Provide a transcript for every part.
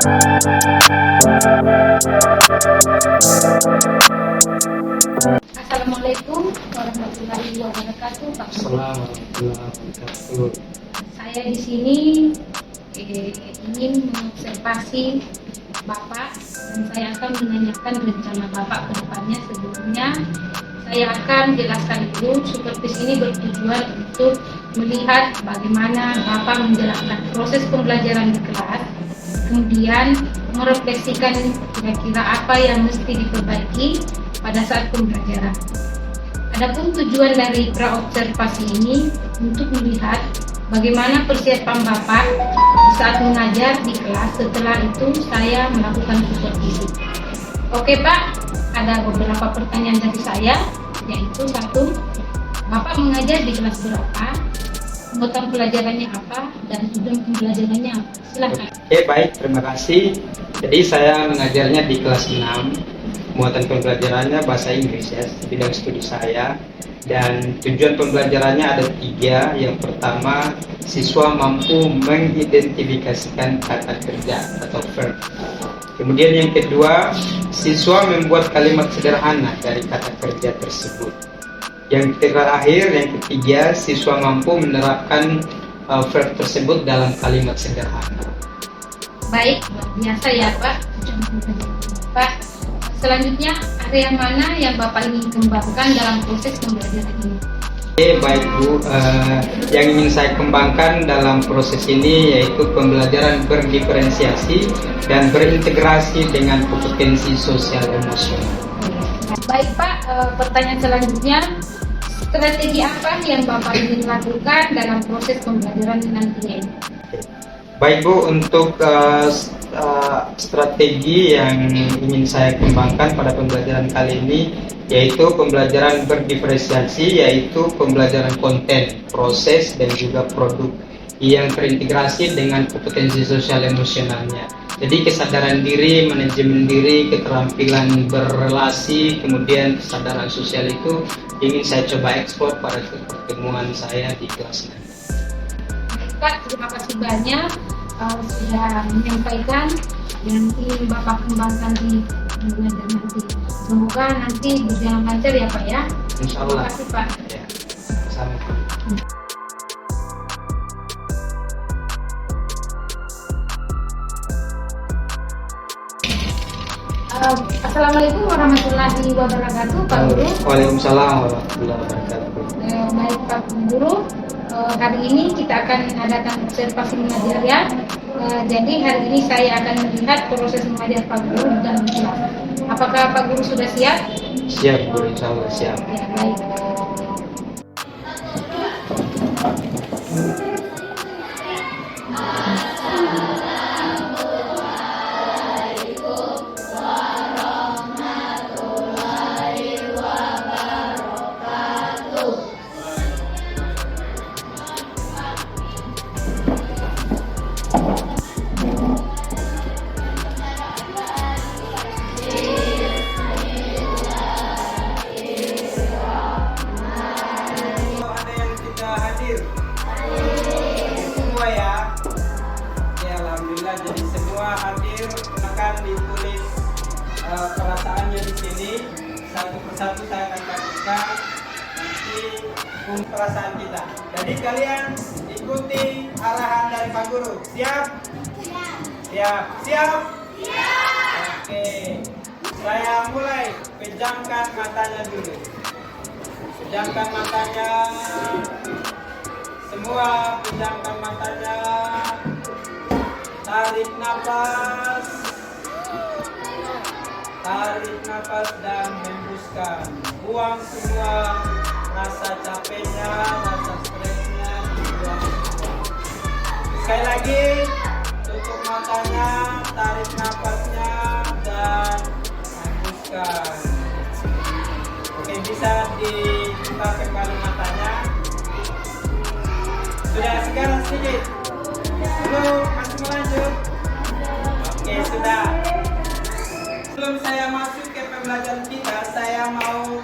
Assalamualaikum warahmatullahi wabarakatuh, Pak Guru. Assalamualaikum warahmatullahi wabarakatuh. Saya di sini ingin mengobservasi Bapak dan saya akan menanyakan rencana Bapak ke depannya. Sebelumnya saya akan jelaskan dulu. Supervis ini bertujuan untuk melihat bagaimana Bapak menjalankan proses pembelajaran di kelas, kemudian merefleksikan kira-kira apa yang mesti diperbaiki pada saat pembelajaran. Adapun tujuan dari praobservasi ini untuk melihat bagaimana persiapan Bapak saat mengajar di kelas. Setelah itu saya melakukan supervisi. Oke Pak, ada beberapa pertanyaan dari saya, yaitu satu, Bapak mengajar di kelas berapa? Muatan pelajarannya apa? Dan tujuan pembelajarannya apa? Silakan. Oke, baik, terima kasih. Jadi saya mengajarnya di kelas 6. Muatan pembelajarannya bahasa Inggris ya, bidang studi saya. Dan tujuan pembelajarannya ada 3. Yang pertama, siswa mampu mengidentifikasikan kata kerja atau verb. Kemudian yang kedua, siswa membuat kalimat sederhana dari kata kerja tersebut. Yang terakhir, yang ketiga, siswa mampu menerapkan verb tersebut dalam kalimat sederhana. Baik, luar biasa ya Pak. Pak, selanjutnya area mana yang Bapak ingin kembangkan dalam proses pembelajaran ini? Oke, baik Bu, yang ingin saya kembangkan dalam proses ini yaitu pembelajaran berdiferensiasi dan berintegrasi dengan kompetensi sosial emosional. Baik Pak, pertanyaan selanjutnya, strategi apa yang Bapak ingin lakukan dalam proses pembelajaran nantinya ini? Baik Bu, untuk strategi yang ingin saya kembangkan pada pembelajaran kali ini yaitu pembelajaran berdiferensiasi, yaitu pembelajaran konten, proses, dan juga produk yang terintegrasi dengan kompetensi sosial emosionalnya. Jadi kesadaran diri, manajemen diri, keterampilan berrelasi, kemudian kesadaran sosial itu ingin saya coba ekspor pada pertemuan saya di kelas nanti. Pak, terima kasih banyak sudah menyampaikan yang ingin Bapak kembangkan di belajar nanti. Semoga nanti berjalan lancar ya Pak ya. Insya Allah. Terima kasih Pak. Ya, sama. Assalamualaikum warahmatullahi wabarakatuh, Pak Guru. Waalaikumsalam warahmatullahi wabarakatuh. Baik Pak Guru, hari ini kita akan adakan observasi mengajar ya. Jadi hari ini saya akan melihat proses mengajar Pak Guru di dalam kelas. Apakah Pak Guru sudah siap? Siap Bu, insya Allah siap. Ya, baik. Semua ya. Ya alhamdulillah, jadi semua hadir. Akan ditulis perasaannya di sini. Satu persatu saya akan bagikan nanti perasaan kita. Jadi kalian ikuti arahan dari Pak Guru. Siap? Siap. Siap? Siap. Oke. Saya mulai. Pejamkan matanya dulu. Pejamkan matanya. Semua pejamkan matanya. Tarik nafas. Tarik nafas dan hembuskan. Buang semua rasa capeknya, rasa stresnya, dibuang semua. Sekali lagi, tutup matanya, tarik nafasnya dan hembuskan. Oke, bisa dibuka kembali matanya. Sudah sekarang sedikit. Belum, masih melanjut. Oke, sudah. Sebelum saya masuk ke pembelajaran kita, saya mau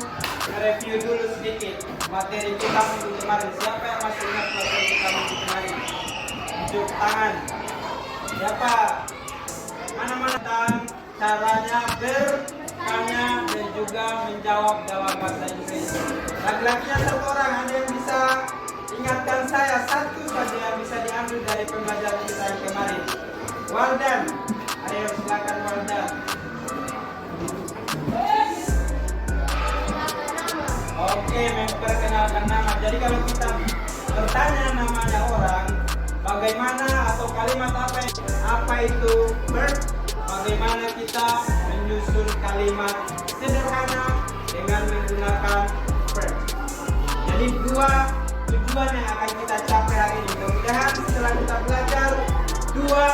review dulu sedikit materi kita minggu kemarin. Siapa yang masih ingat materi kita minggu kemarin? Tunjuk tangan. Siapa? bagaimana tentang caranya bertanya dan juga menjawab dalam bahasa Inggris. Laki-lakinya satu orang, ada yang bisa ingatkan saya satu saja yang bisa diambil dari pembelajaran kita yang kemarin. Waldan, ayo silakan Waldan. Oke, memperkenalkan nama. Jadi kalau kita bertanya namanya orang, bagaimana atau kalimat apa itu verb, bagaimana kita menyusun kalimat sederhana dengan menggunakan verb. Jadi dua tujuan yang akan kita capai hari ini. Mudah-mudahan setelah kita belajar dua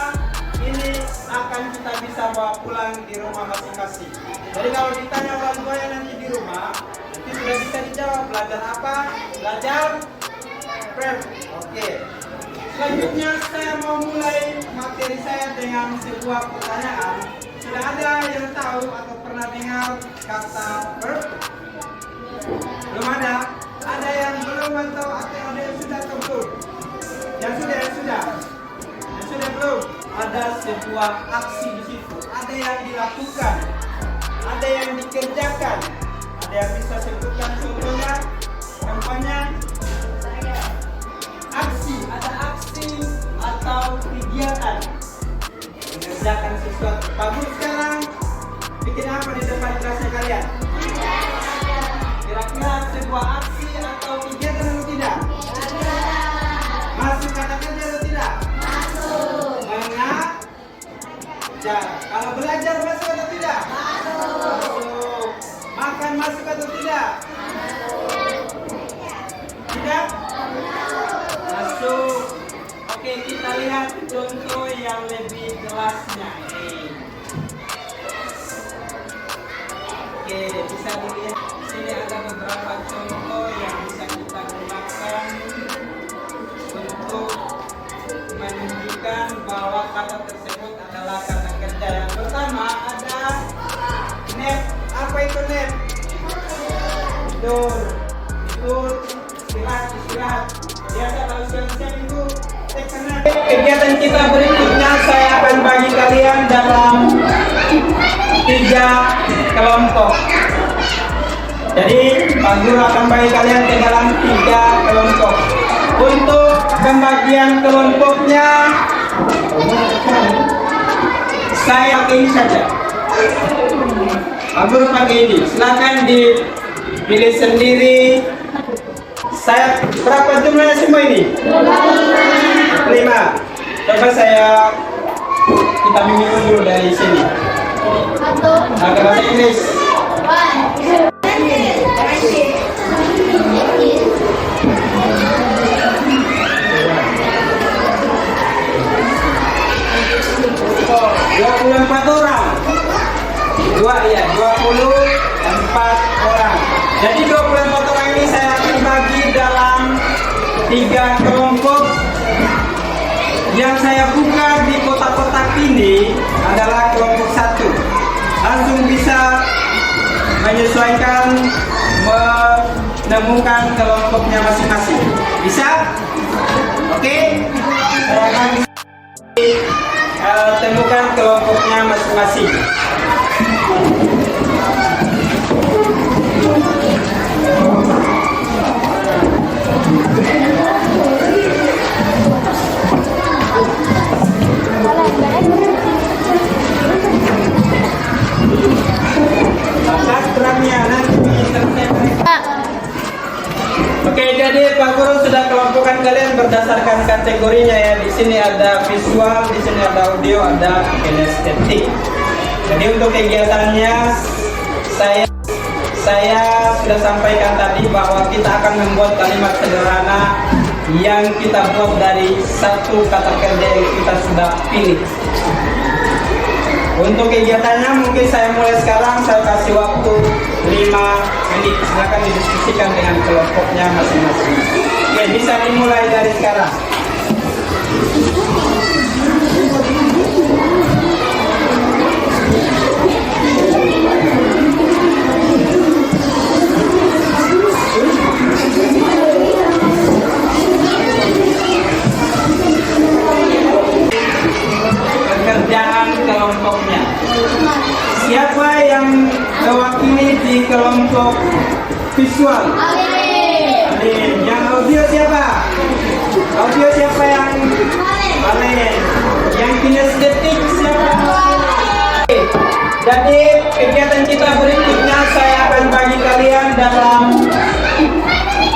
ini akan kita bisa bawa pulang di rumah masing-masing. Jadi kalau ditanya orang tuanya nanti di rumah, nanti sudah bisa dijawab belajar apa? Belajar verb. Oke. Selanjutnya saya mau mulai materi saya dengan sebuah pertanyaan. Sudah ada yang tahu atau pernah dengar kata verb? Belum ada? Ada yang belum atau ada yang sudah atau belum? Yang sudah belum? Ada sebuah aksi di situ. Ada yang dilakukan, ada yang dikerjakan. Ada yang bisa sebutkan contohnya? Contohnya aksi, ada aksi atau kegiatan mengerjakan sesuatu. Bagus, sekarang bikin apa di depan kelasnya kalian? Kira-kira sebuah aksi atau kegiatan atau tidak? Masuk kata kerja atau tidak? Masuk. Mengajar. Kalau belajar masuk atau tidak? Masuk. Makan masuk atau tidak? Tidak? Masuk. Oke, kita lihat contoh yang lebih jelasnya. Oke, bisa dilihat di sini ada beberapa contoh yang bisa kita gunakan untuk menunjukkan bahwa kata tersebut adalah kata kerja. Yang pertama ada nap. Apa itu nap? Tidur, istirahat. Biasa kalau siang-siang itu nap. Kegiatan kita berikutnya saya akan bagi kalian dalam 3 kelompok. Jadi Pak Guru akan bagi kalian ke dalam 3 kelompok. Untuk pembagian kelompoknya saya pakai ini saja. Pak Guru pakai ini. Silakan dipilih sendiri. Saya berapa jumlahnya semua ini? 5. Coba kita bimbing dulu dari sini. Pakai bahasa Inggris. Oh, 24 orang. 24 orang. Jadi 24 orang ini saya akan bagi dalam 3 kelompok. Yang saya buka di kotak-kotak ini adalah kelompok 1. Langsung bisa menyesuaikan, menemukan kelompoknya masing-masing. Bisa? Oke? Saya akan temukan kelompoknya masing-masing. Oke, jadi Pak Guru sudah kelompokkan kalian berdasarkan kategorinya ya. Di sini ada visual, di sini ada audio, ada kinestetik. Jadi untuk kegiatannya saya sudah sampaikan tadi bahwa kita akan membuat kalimat sederhana yang kita buat dari satu kata kerja yang kita sudah pilih. Untuk kegiatannya mungkin saya mulai sekarang, saya kasih waktu 5 menit. Silakan didiskusikan dengan kelompoknya masing-masing. Oke, bisa dimulai dari sekarang. Pekerjaan kelompoknya. Siapa yang mewakili di kelompok visual? Amin. Yang audio siapa? Audio siapa yang? Amin. Yang kinestetik siapa? Jadi kegiatan kita berikutnya saya akan bagi kalian dalam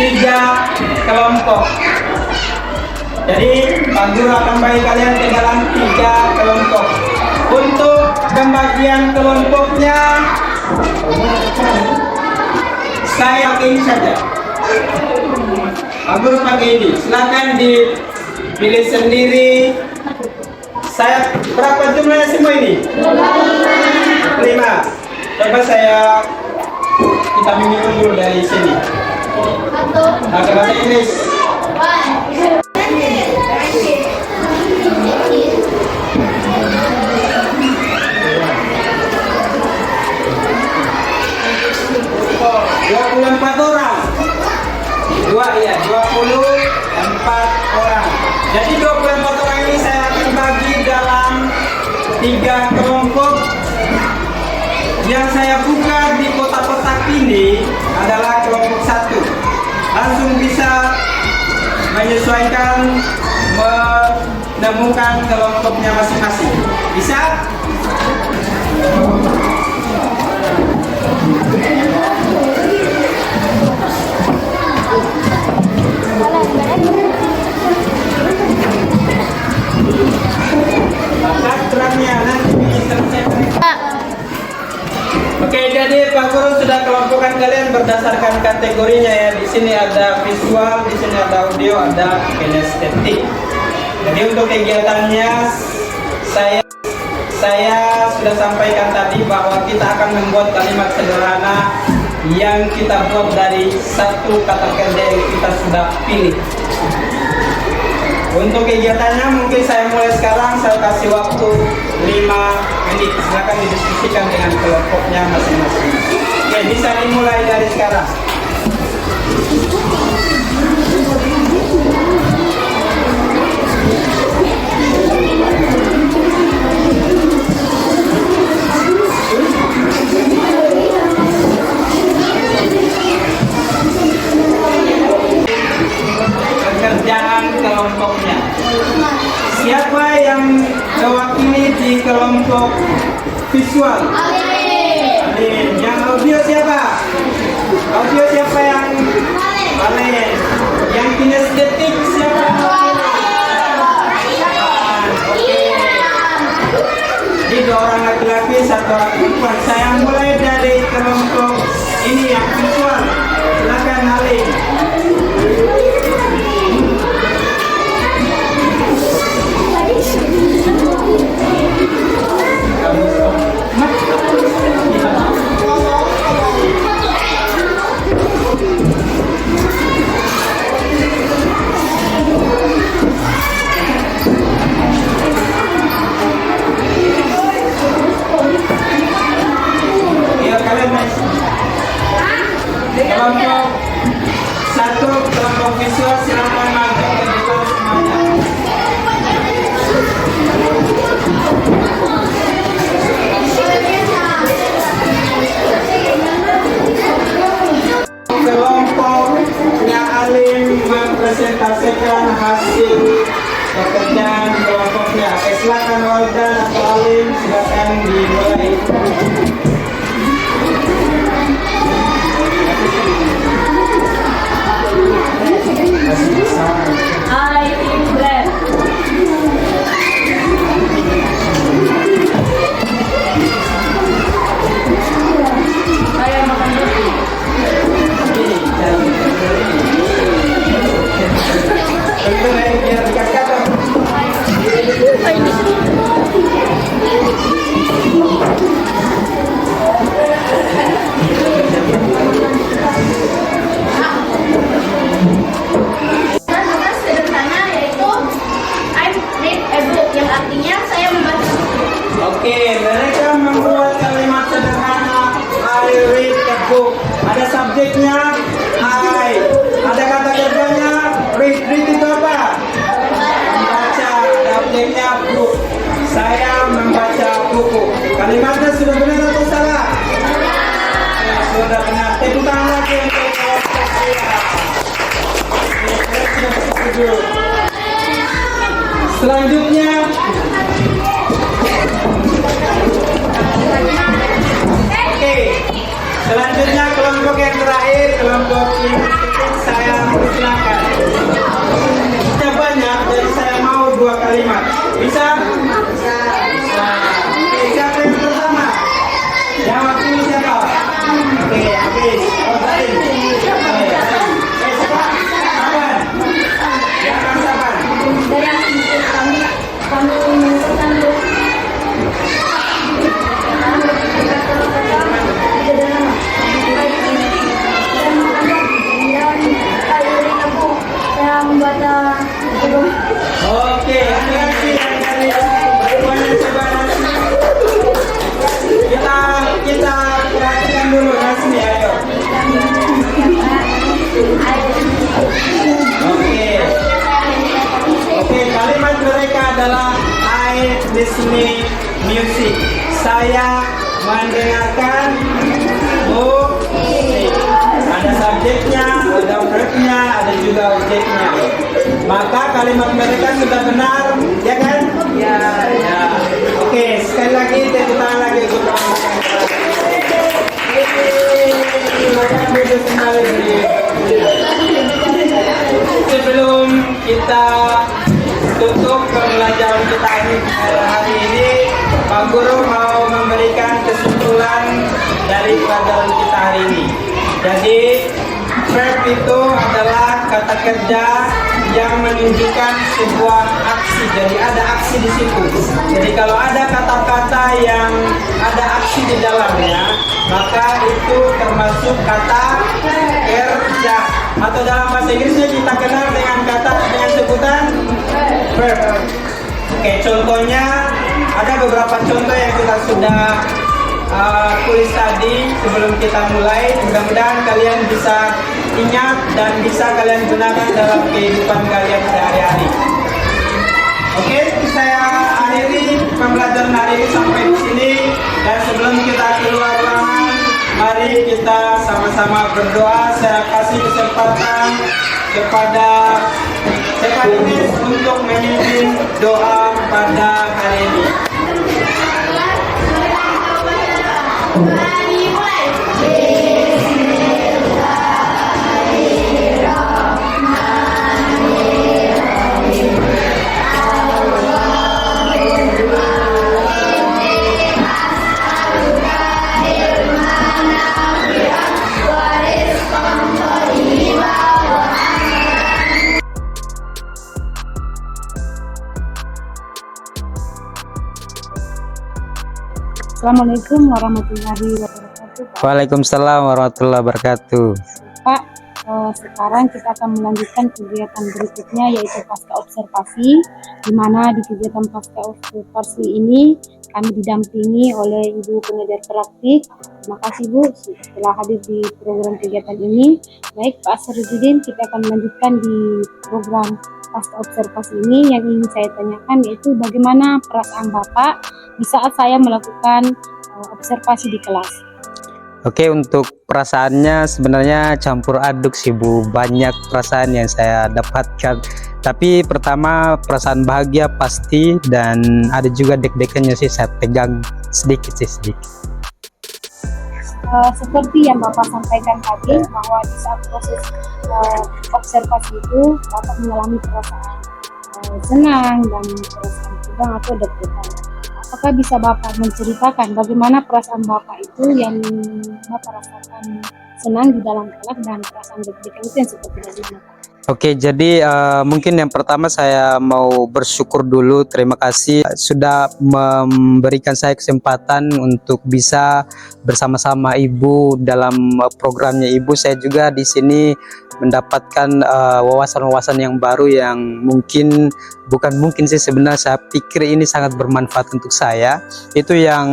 3 kelompok. Jadi Pak Guru akan bagi kalian ke dalam 3 kelompok. Untuk pembagian kelompoknya saya pakai ini saja. Pak Guru pakai ini. Silakan dipilih sendiri. Saya berapa jumlahnya semua ini? 5. Coba kita minum dulu dari sini. Pakai bahasa Inggris. Oh, 24 orang. 24 orang. Jadi 24 orang ini saya akan bagi dalam 3 kelompok. Yang saya buka di kotak-kotak ini adalah kelompok 1. Langsung bisa menyesuaikan, menemukan kelompoknya masing-masing. Bisa? Oke, jadi Pak Guru sudah kelompokkan kalian berdasarkan kategorinya ya. Di sini ada visual, di sini ada audio, ada kinestetik. Jadi untuk kegiatannya saya sudah sampaikan tadi bahwa kita akan membuat kalimat sederhana yang kita buat dari satu kata kerja yang kita sudah pilih. Untuk kegiatannya mungkin saya mulai sekarang, saya kasih waktu 5 menit. Silakan didiskusikan dengan kelompoknya masing-masing. Oke, bisa dimulai dari sekarang. Pekerjaan kelompoknya. Siapa yang mewakili di kelompok visual? Amin. Yang audio siapa? Audio siapa yang? Amin. Yang kinestetik siapa? Oke. Jadi 2 orang laki-laki, 1 orang perempuan. Saya mulai dari kelompok ini yang visual. Silakan Halim. di sini musik. Saya mendengarkan musik. Ada subjeknya, ada verbnya, ada juga objeknya. Maka kalimat mereka sudah benar, ya kan? Ya. Oke, sekali lagi tepuk tangan lagi untuk kamu. Sebelum kita tutup pembelajaran kita hari ini, Pak Guru mau memberikan kesimpulan dari pelajaran kita hari ini. Jadi verb itu adalah kata kerja yang menunjukkan sebuah aksi. Jadi ada aksi di situ. Jadi kalau ada kata-kata yang ada aksi di dalamnya, maka itu termasuk kata kerja. Atau dalam bahasa Inggrisnya kita kenal dengan sebutan verb. Oke, contohnya ada beberapa contoh yang kita sudah tulis tadi sebelum kita mulai. Mudah-mudahan kalian bisa ingat dan bisa kalian gunakan dalam kehidupan kalian sehari-hari. Oke, saya akhiri pembelajaran hari ini sampai di sini. Dan sebelum kita keluar ruangan, mari kita sama-sama berdoa. Saya kasih kesempatan kepada Sekaligus untuk memimpin doa pada hari ini. Assalamualaikum warahmatullahi wabarakatuh. Pak. Waalaikumsalam warahmatullahi wabarakatuh. Pak, sekarang kita akan melanjutkan kegiatan berikutnya, yaitu pasca observasi, di mana di kegiatan pasca observasi ini kami didampingi oleh Ibu pengajar praktik. Terima kasih Bu telah hadir di program kegiatan ini. Baik Pak Asruddin, kita akan melanjutkan di program pasca observasi ini. Yang ingin saya tanyakan yaitu bagaimana perasaan Bapak di saat saya melakukan observasi di kelas. Oke, untuk perasaannya sebenarnya campur aduk sih Bu, banyak perasaan yang saya dapatkan. Tapi pertama perasaan bahagia pasti, dan ada juga deg-degannya sih, saya pegang sedikit. Seperti yang Bapak sampaikan tadi, bahwa di saat proses observasi itu Bapak mengalami perasaan senang dan perasaan tegang atau deg-degan. Apakah bisa Bapak menceritakan bagaimana perasaan Bapak itu yang Bapak rasakan senang di dalam kelas dan perasaan deg-degan itu yang seperti bagaimana Pak? Oke, jadi mungkin yang pertama saya mau bersyukur dulu, terima kasih sudah memberikan saya kesempatan untuk bisa bersama-sama Ibu dalam programnya Ibu. Saya juga di sini mendapatkan wawasan-wawasan yang baru yang bukan mungkin sih, sebenarnya saya pikir ini sangat bermanfaat untuk saya. Itu yang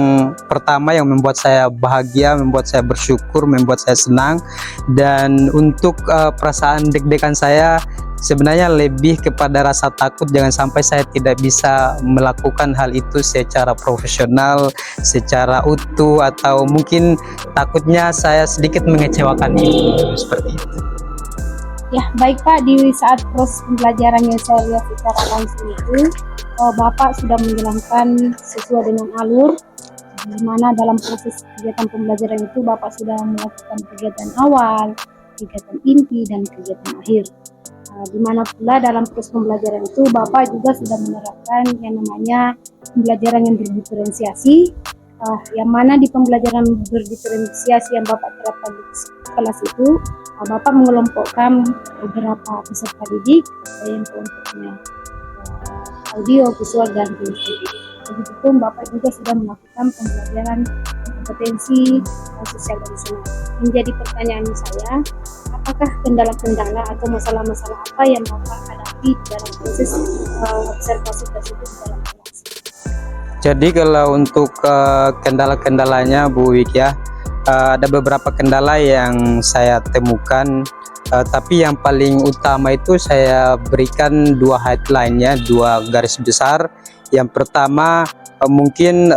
pertama yang membuat saya bahagia, membuat saya bersyukur, membuat saya senang. Dan untuk perasaan deg-degan saya sebenarnya lebih kepada rasa takut jangan sampai saya tidak bisa melakukan hal itu secara profesional, secara utuh, atau mungkin takutnya saya sedikit mengecewakan Ibu, seperti itu. Ya, baik Pak, di saat proses pembelajaran yang saya lihat secara langsung itu, Bapak sudah menjalankan sesuai dengan alur, di mana dalam proses kegiatan pembelajaran itu Bapak sudah melakukan kegiatan awal, kegiatan inti, dan kegiatan akhir. Di mana pula dalam proses pembelajaran itu Bapak juga sudah menerapkan yang namanya pembelajaran yang berdiferensiasi, yang mana di pembelajaran berdiferensiasi yang Bapak terapkan di kelas itu, Bapak mengelompokkan beberapa peserta didik, yang kelompoknya audio, visual, dan tulis. Begitupun Bapak juga sudah melakukan pembelajaran kompetensi sosial dan emosional. Menjadi pertanyaan saya, apakah kendala-kendala atau masalah-masalah apa yang Bapak hadapi dalam proses observasi tersebut dalam kelas? Jadi kalau untuk kendala-kendalanya Bu Wik ya, ada beberapa kendala yang saya temukan, tapi yang paling utama itu saya berikan dua headline-nya, dua garis besar. Yang pertama mungkin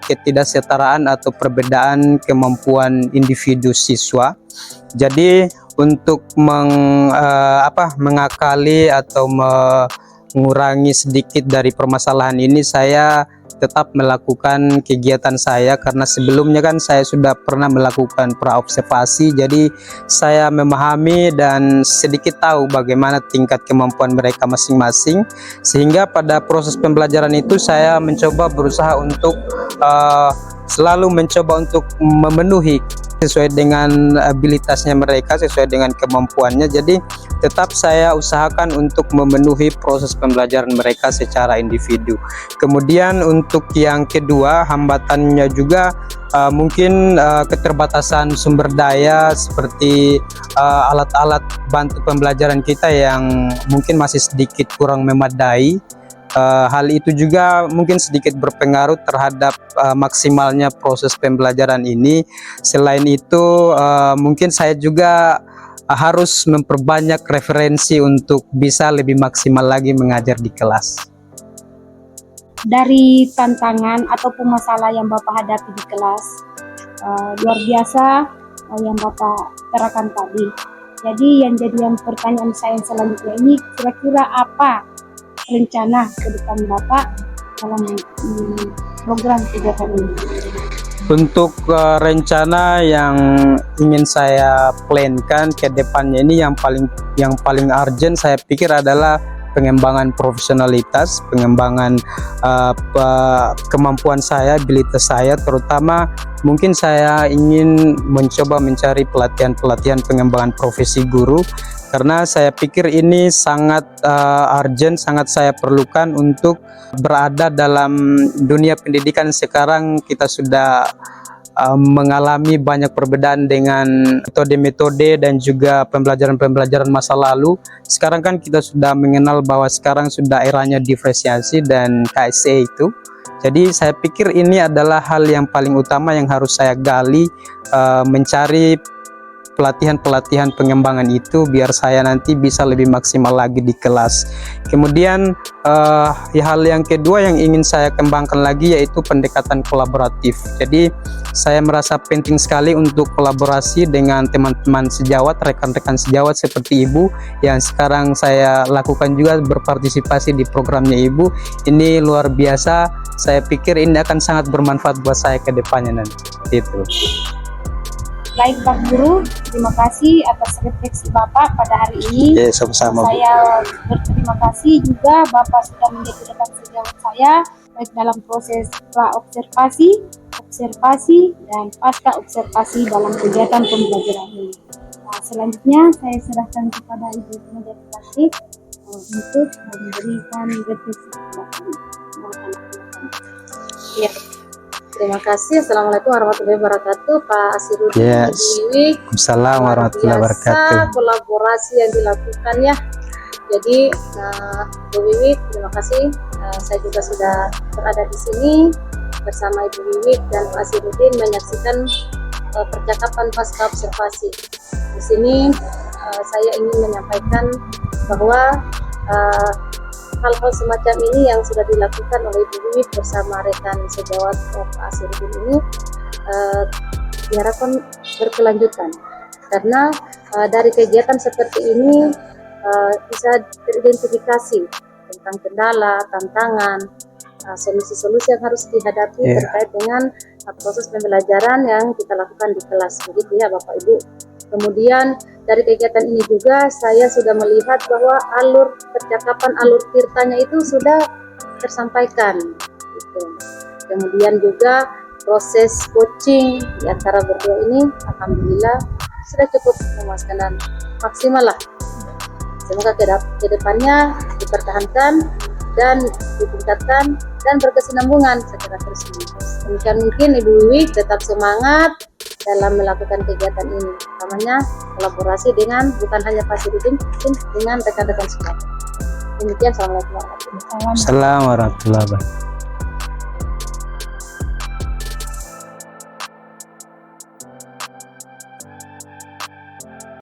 ketidaksetaraan atau perbedaan kemampuan individu siswa. Jadi untuk mengakali atau mengurangi sedikit dari permasalahan ini, saya tetap melakukan kegiatan saya, karena sebelumnya kan saya sudah pernah melakukan praobservasi, jadi saya memahami dan sedikit tahu bagaimana tingkat kemampuan mereka masing-masing, sehingga pada proses pembelajaran itu saya mencoba berusaha untuk selalu mencoba untuk memenuhi sesuai dengan abilitasnya mereka, sesuai dengan kemampuannya. Jadi tetap saya usahakan untuk memenuhi proses pembelajaran mereka secara individu. Kemudian untuk yang kedua, hambatannya juga mungkin keterbatasan sumber daya seperti alat-alat bantu pembelajaran kita yang mungkin masih sedikit kurang memadai. Hal itu juga mungkin sedikit berpengaruh terhadap maksimalnya proses pembelajaran ini. Selain itu, mungkin saya juga harus memperbanyak referensi untuk bisa lebih maksimal lagi mengajar di kelas. Dari tantangan ataupun masalah yang Bapak hadapi di kelas, luar biasa yang Bapak terangkan tadi. Jadi yang pertanyaan saya selanjutnya ini, kira-kira apa rencana ke depan Bapak dalam program kegiatan ini? Untuk rencana yang ingin saya plankan ke depannya ini, yang paling urgent saya pikir adalah pengembangan profesionalitas, pengembangan kemampuan saya, abilitas saya, terutama mungkin saya ingin mencoba mencari pelatihan pengembangan profesi guru, karena saya pikir ini sangat urgent, sangat saya perlukan untuk berada dalam dunia pendidikan. Sekarang kita sudah mengalami banyak perbedaan dengan metode-metode dan juga pembelajaran masa lalu. Sekarang kan kita sudah mengenal bahwa sekarang sudah eranya diferensiasi dan KSE itu. Jadi saya pikir ini adalah hal yang paling utama yang harus saya gali, mencari pelatihan pengembangan itu biar saya nanti bisa lebih maksimal lagi di kelas. Kemudian hal yang kedua yang ingin saya kembangkan lagi yaitu pendekatan kolaboratif. Jadi saya merasa penting sekali untuk kolaborasi dengan teman-teman sejawat, rekan-rekan sejawat seperti Ibu yang sekarang saya lakukan juga berpartisipasi di programnya Ibu. Ini luar biasa. Saya pikir ini akan sangat bermanfaat buat saya ke depannya nanti. Itu. Baik Pak Guru, terima kasih atas refleksi Bapak pada hari ini. Ya, sama-sama. Saya berterima kasih juga Bapak sudah menjadi rekan sejawat saya baik dalam proses pra-observasi, observasi, dan pasca observasi dalam kegiatan pembelajaran ini. Nah, selanjutnya saya serahkan kepada Ibu Pengajar Praktik untuk memberikan refleksi kepada kami. Ya. Terima kasih. Assalamualaikum warahmatullahi wabarakatuh, Pak Asiruddin. Yes. Assalamualaikum warahmatullahi wabarakatuh. Kolaborasi yang dilakukan ya. Jadi Bu Wiwit, terima kasih. Saya juga sudah berada di sini bersama Ibu Wiwit dan Pak Asiruddin menyaksikan percakapan pasca observasi. Di sini saya ingin menyampaikan bahwa hal-hal semacam ini yang sudah dilakukan oleh Ibu Wiwit bersama rekan sejawat Pak Asiruddin ini diharapkan berkelanjutan, karena dari kegiatan seperti ini bisa teridentifikasi tentang kendala, tantangan, solusi-solusi yang harus dihadapi terkait dengan proses pembelajaran yang kita lakukan di kelas, begitu ya Bapak Ibu. Kemudian dari kegiatan ini juga saya sudah melihat bahwa alur percakapan, alur tirtanya itu sudah tersampaikan gitu. Kemudian juga proses coaching di antara berdua ini alhamdulillah sudah cukup memuaskan dan maksimal lah. Semoga ke depannya dipertahankan dan ditingkatkan dan berkesinambungan secara terus-menerus. Demikian mungkin Ibu Wiwit tetap semangat dalam melakukan kegiatan ini, utamanya kolaborasi dengan bukan hanya Pak Asiruddin, dengan rekan-rekan sekolah. Demikian, Assalamualaikum warahmatullahi wabarakatuh. Assalamualaikum warahmatullahi wabarakatuh.